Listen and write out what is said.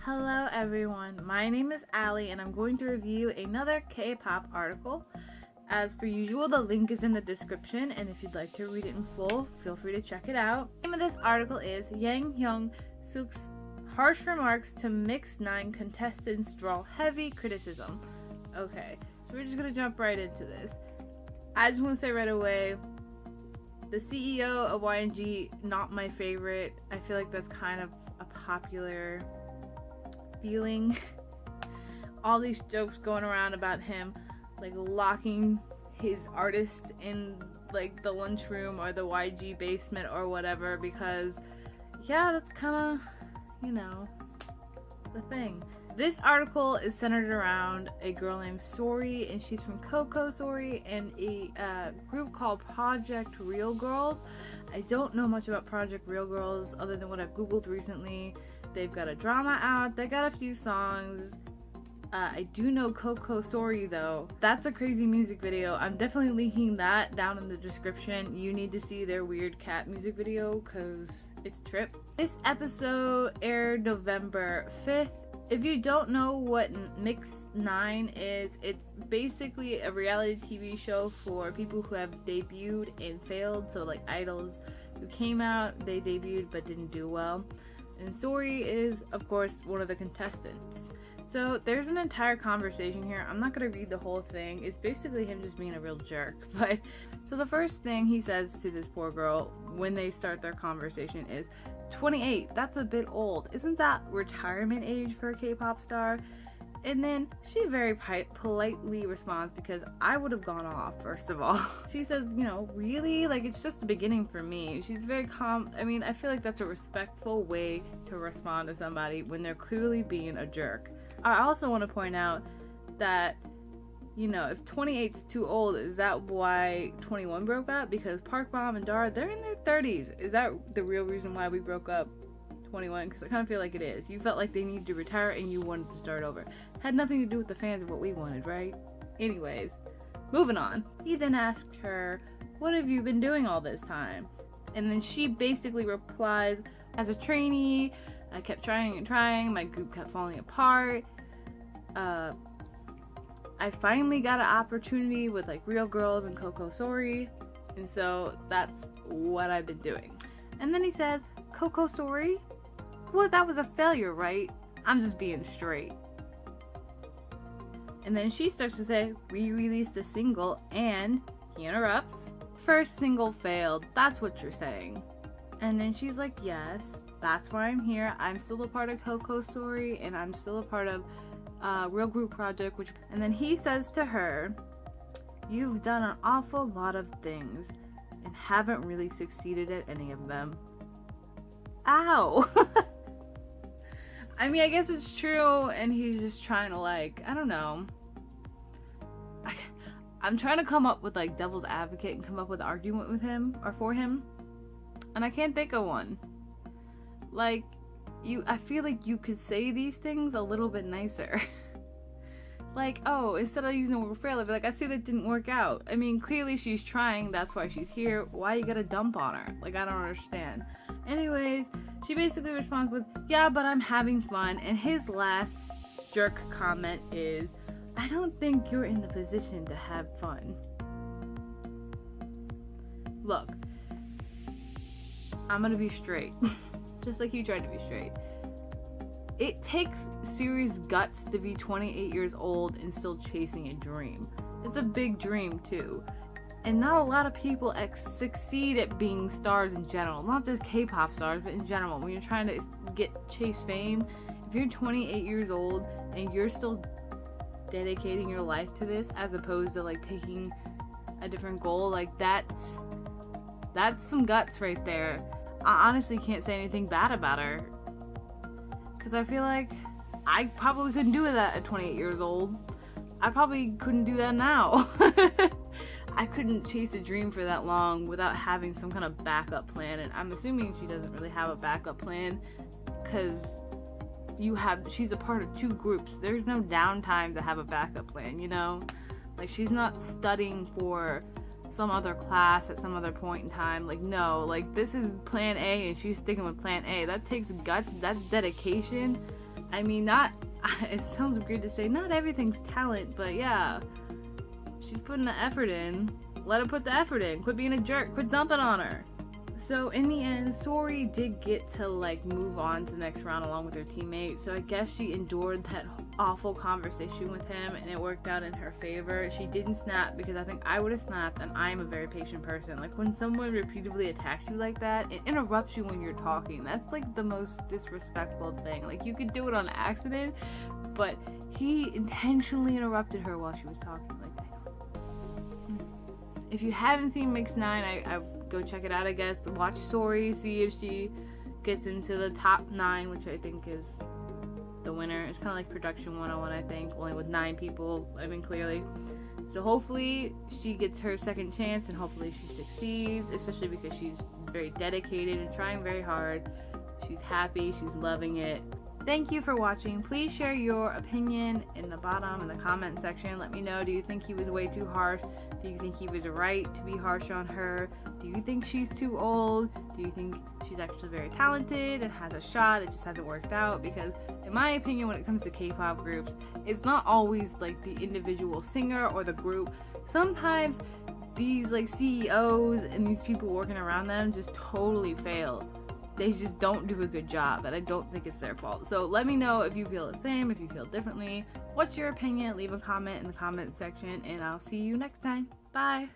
Hello everyone, my name is Allie and I'm going to review another K-pop article. As per usual, the link is in the description, and if you'd like to read it in full, feel free to check it out. The name of this article is Yang Hyung-suk's harsh remarks to MIXNINE contestants draw heavy criticism. Okay, so we're just gonna jump right into this. I just want to say right away, the CEO of YG, not my favorite. I feel like that's kind of a popular feeling. All these jokes going around about him like locking his artists in like the lunchroom or the YG basement or whatever, because yeah, that's kind of, you know, the thing. This article is centered around a girl named Sori, and she's from Coco Sori and a group called Project Real Girls. I don't know much about Project Real Girls other than what I've googled recently. They've got a drama out, they got a few songs. I do know Coco Sori though. That's a crazy music video. I'm definitely linking that down in the description. You need to see their weird cat music video because it's a trip. This episode aired November 5th. If you don't know what MIXNINE is, it's basically a reality TV show for people who have debuted and failed. So like idols who came out, they debuted but didn't do well. And Sori is, of course, one of the contestants. So there's an entire conversation here. I'm not going to read the whole thing. It's basically him just being a real jerk. But so the first thing he says to this poor girl when they start their conversation is, 28, that's a bit old. Isn't that retirement age for a K-pop star? And then she very politely responds, because I would have gone off, first of all. She says, you know, really? Like, it's just the beginning for me. She's very calm. I mean, I feel like that's a respectful way to respond to somebody when they're clearly being a jerk. I also want to point out that, you know, if 28's too old, is that why 21 broke up? Because Park Bom and Dara, they're in their 30s. Is that the real reason why we broke up? 21? Because I kind of feel like it is. You felt like they needed to retire and you wanted to start over. Had nothing to do with the fans or what we wanted, right? Anyways, moving on. He then asked her, what have you been doing all this time? And then she basically replies, as a trainee, I kept trying and trying, my group kept falling apart. I finally got an opportunity with like Real Girls and Coco Sori, and so that's what I've been doing. And then he says, Coco Sori? Well, that was a failure, right? I'm just being straight. And then she starts to say, we released a single, and he interrupts. First single failed, that's what you're saying. And then she's like, yes, that's why I'm here. I'm still a part of Coco Sori, and I'm still a part of Real Group Project, and then he says to her, you've done an awful lot of things and haven't really succeeded at any of them. Ow. I mean, I guess it's true, and he's just trying to, like, I don't know. I'm trying to come up with like devil's advocate and come up with an argument with him or for him, and I can't think of one. Like, I feel like you could say these things a little bit nicer. Like, oh, instead of using the word failure, be like, I see that didn't work out. I mean, clearly she's trying, that's why she's here. Why you gotta dump on her? Like, I don't understand. Anyways, she basically responds with, yeah, but I'm having fun. And his last jerk comment is, I don't think you're in the position to have fun. Look, I'm gonna be straight. Just like you tried to be straight. It takes serious guts to be 28 years old and still chasing a dream. It's a big dream too. And not a lot of people succeed at being stars in general. Not just K-pop stars, but in general. When you're trying to chase fame, if you're 28 years old and you're still dedicating your life to this as opposed to like picking a different goal, like that's some guts right there. I honestly can't say anything bad about her, because I feel like I probably couldn't do that at 28 years old. I probably couldn't do that now. I couldn't chase a dream for that long without having some kind of backup plan, and I'm assuming she doesn't really have a backup plan, because she's a part of two groups. There's no downtime to have a backup plan, you know? Like, she's not studying for some other class at some other point in time. Like, no, like, this is plan A and she's sticking with plan A. That takes guts, that's dedication. I mean, not, it sounds weird to say not everything's talent, but yeah, she's putting the effort in. Let her put the effort in. Quit being a jerk. Quit dumping on her. So in the end, Sori did get to like move on to the next round along with her teammate. So I guess she endured that awful conversation with him and it worked out in her favor. She didn't snap because I think I would have snapped, and I am a very patient person. Like when someone repeatedly attacks you like that, it interrupts you when you're talking. That's like the most disrespectful thing. Like you could do it on accident, but he intentionally interrupted her while she was talking. Like, if you haven't seen MIXNINE, I go check it out, I guess. Watch Sori, see if she gets into the top 9, which I think is the winner. It's kind of like Production 101, I think, only with 9 people, I mean, clearly. So hopefully she gets her second chance, and hopefully she succeeds, especially because she's very dedicated and trying very hard. She's happy, she's loving it. Thank you for watching. Please share your opinion in the bottom in the comment section. Let me know, do you think he was way too harsh? Do you think he was right to be harsh on her? Do you think she's too old? Do you think she's actually very talented and has a shot? It just hasn't worked out? Because in my opinion, when it comes to K-pop groups, it's not always like the individual singer or the group. Sometimes these like CEOs and these people working around them just totally fail. They just don't do a good job, and I don't think it's their fault. So let me know if you feel the same, if you feel differently. What's your opinion? Leave a comment in the comment section, and I'll see you next time. Bye!